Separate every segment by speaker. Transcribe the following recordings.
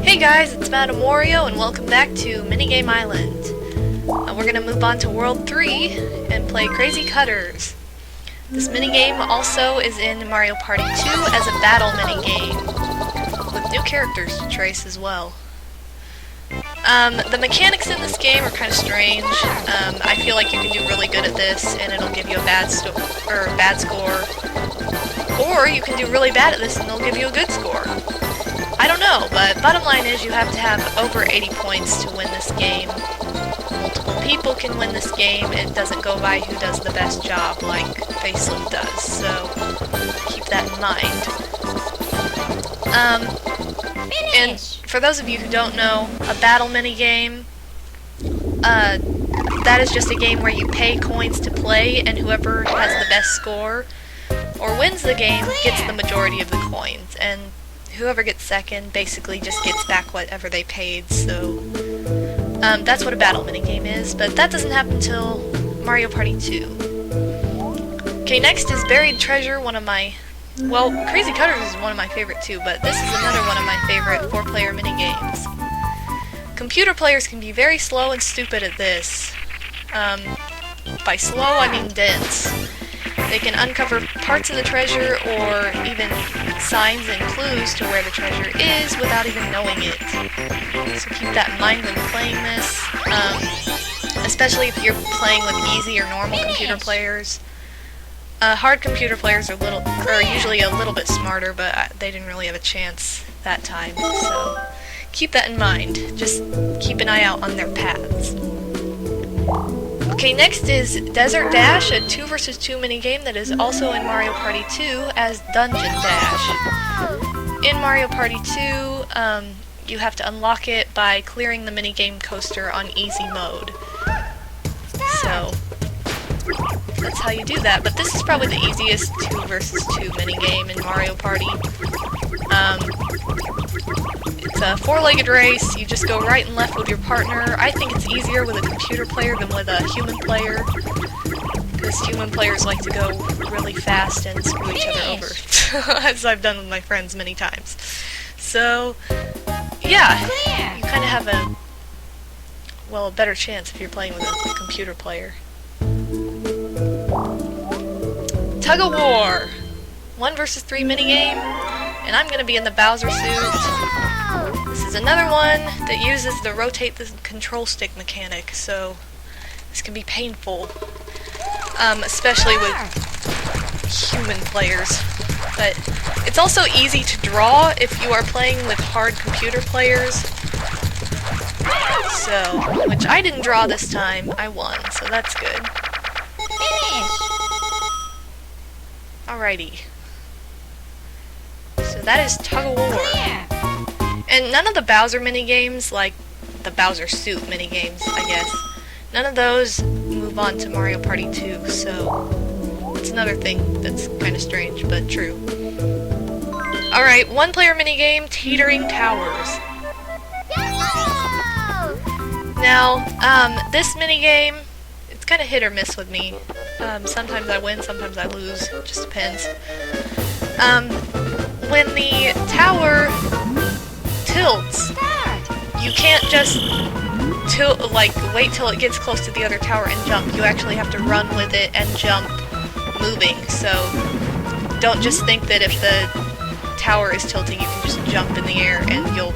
Speaker 1: Hey guys, it's MadameWario and welcome back to Minigame Island. We're gonna move on to World 3 and play Crazy Cutters. This minigame also is in Mario Party 2 as a battle minigame, with new characters to trace as well. The mechanics in this game are kind of strange. I feel like you can do really good at this and it'll give you a bad score. Or you can do really bad at this and it'll give you a good score. I don't know, but bottom line is you have to have over 80 points to win this game. Multiple people can win this game. It doesn't go by who does the best job like Facelift does, so keep that in mind. And for those of you who don't know, a battle minigame, that is just a game where you pay coins to play, and whoever has the best score or wins the game gets the majority of the coins, and whoever gets second basically just gets back whatever they paid. So that's what a battle minigame is, but that doesn't happen until Mario Party 2. Okay, next is Buried Treasure, one of my... Well, Crazy Cutters is one of my favorite too, but this is another one of my favorite 4-player minigames. Computer players can be very slow and stupid at this. By slow, I mean dense. They can uncover parts of the treasure or even signs and clues to where the treasure is without even knowing it. So keep that in mind when playing this, especially if you're playing with easy or normal computer players. Hard computer players are usually a little bit smarter, but they didn't really have a chance that time. So keep that in mind. Just keep an eye out on their paths. Okay, next is Desert Dash, a 2 vs 2 minigame that is also in Mario Party 2 as Dungeon Dash. In Mario Party 2, you have to unlock it by clearing the minigame coaster on easy mode. So that's how you do that, but this is probably the easiest 2 vs 2 minigame in Mario Party. It's a 4-legged race. You just go right and left with your partner. I think it's easier with a computer player than with a human player, because human players like to go really fast and screw each other over, as I've done with my friends many times. So, yeah, you kind of have a better chance if you're playing with a computer player. Tug of War, 1 vs 3 minigame, and I'm going to be in the Bowser suit. This is another one that uses the rotate the control stick mechanic, so this can be painful, especially with human players. But it's also easy to draw if you are playing with hard computer players. So, which I didn't draw this time, I won, so that's good. Alrighty. So that is Tug of War. And none of the Bowser minigames, like the Bowser suit minigames, I guess, none of those move on to Mario Party 2, so it's another thing that's kind of strange, but true. Alright, 1-player minigame, Teetering Towers. Now, this minigame, it's kind of hit or miss with me. Sometimes I win, sometimes I lose, it just depends. When the tower tilts, you can't just wait till it gets close to the other tower and jump. You actually have to run with it and jump moving. So don't just think that if the tower is tilting you can just jump in the air and you'll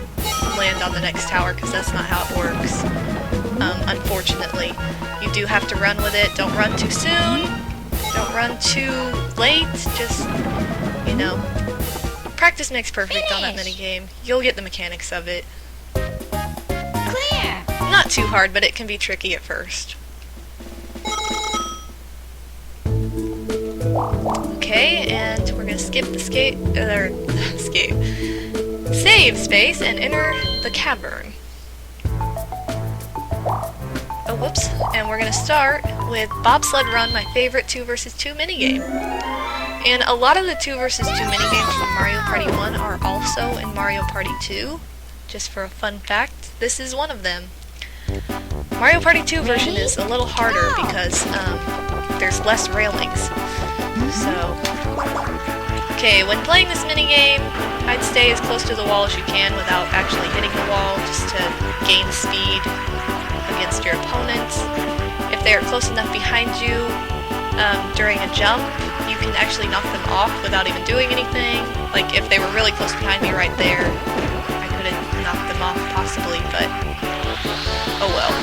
Speaker 1: land on the next tower, because that's not how it works. Unfortunately, you do have to run with it. Don't run too soon, don't run too late, just, you know, practice makes perfect on that minigame. You'll get the mechanics of it. Clear. Not too hard, but it can be tricky at first. Okay, and we're gonna skip the save space and enter the cavern. Oh, whoops. And we're gonna start with Bobsled Run, my favorite 2 vs 2 minigame. And a lot of the 2 vs 2 minigames from Mario Party 1 are also in Mario Party 2. Just for a fun fact, this is one of them. Mario Party 2 version is a little harder because there's less railings. So, Okay, when playing this minigame, I'd stay as close to the wall as you can without actually hitting the wall, just to gain speed against your opponents. If they are close enough behind you during a jump, you can actually knock them off without even doing anything. Like, if they were really close behind me right there, I could have knocked them off possibly, but oh well.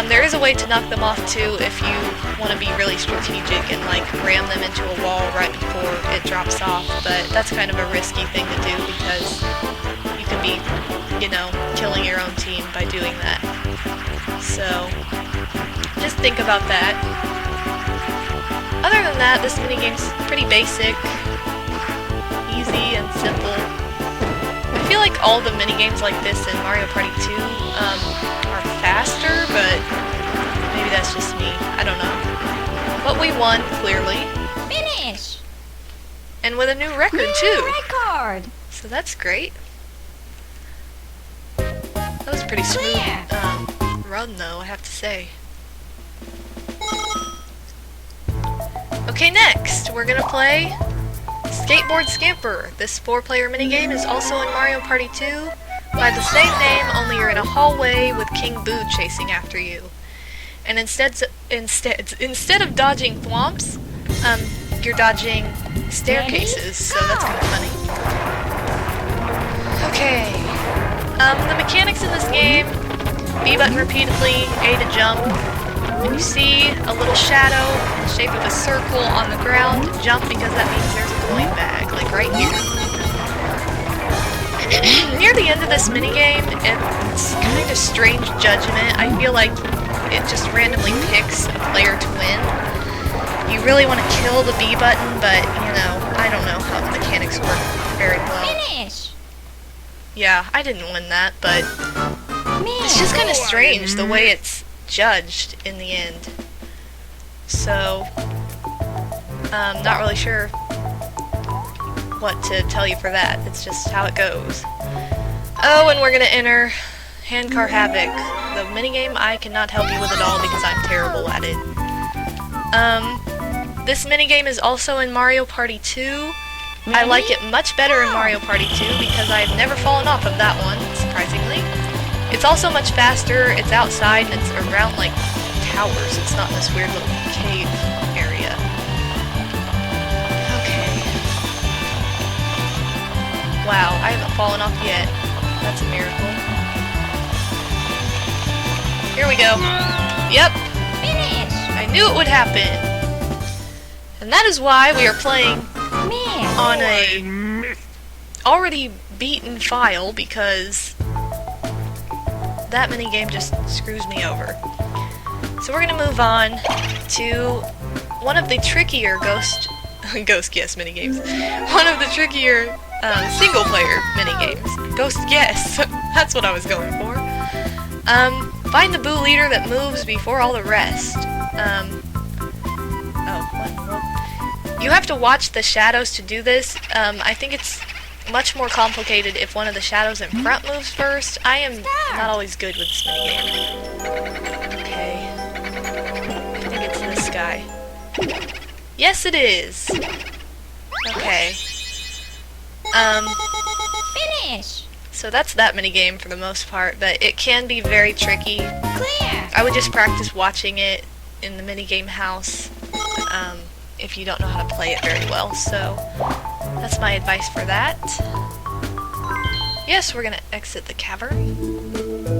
Speaker 1: There is a way to knock them off too if you want to be really strategic and like ram them into a wall right before it drops off, but that's kind of a risky thing to do because you could be, you know, killing your own team by doing that. So, just think about that. Other than that, this minigame's pretty basic, easy and simple. I feel like all the minigames like this in Mario Party 2 are faster, but maybe that's just me. I don't know. But we won, clearly.
Speaker 2: Finish!
Speaker 1: And with a new record, too.
Speaker 2: Record!
Speaker 1: So that's great. That was a pretty smooth run, though, I have to say. Okay, next, we're gonna play Skateboard Scamper. This 4-player minigame is also in Mario Party 2 by the same name, only you're in a hallway with King Boo chasing after you. And instead of dodging thwomps, you're dodging staircases, so that's kind of funny. Okay, the mechanics in this game: B button repeatedly, A to jump. When you see a little shadow in the shape of a circle on the ground, jump because that means there's a coin bag, like right here. Near the end of this minigame, it's kind of strange judgment. I feel like it just randomly picks a player to win. You really want to kill the B button, but, you know, I don't know how the mechanics work very well.
Speaker 2: Finish!
Speaker 1: Yeah, I didn't win that, but it's just kind of strange the way it's judged in the end. So, not really sure what to tell you for that. It's just how it goes. Oh, and we're gonna enter Handcar Havoc. The minigame I cannot help you with at all because I'm terrible at it. This minigame is also in Mario Party 2. I like it much better in Mario Party 2 because I've never fallen off of that one, surprisingly. It's also much faster, it's outside, and it's around, like, towers. It's not in this weird little cave area. Okay. Wow, I haven't fallen off yet. That's a miracle. Here we go. Yep.
Speaker 2: Finish!
Speaker 1: I knew it would happen. And that is why we are playing on a already beaten file, because that minigame just screws me over. So we're gonna move on to one of the trickier ghost guess minigames. One of the trickier single player minigames. Ghost guess. That's what I was going for. Find the Boo leader that moves before all the rest. You have to watch the shadows to do this. I think it's much more complicated if one of the shadows in front moves first. I am not always good with this minigame. Okay. I think it's this guy. Yes, it is. Okay.
Speaker 2: Finish!
Speaker 1: So that's that minigame for the most part, but it can be very tricky.
Speaker 2: Clear!
Speaker 1: I would just practice watching it in the minigame house if you don't know how to play it very well, so that's my advice for that. Yes, we're gonna exit the cavern.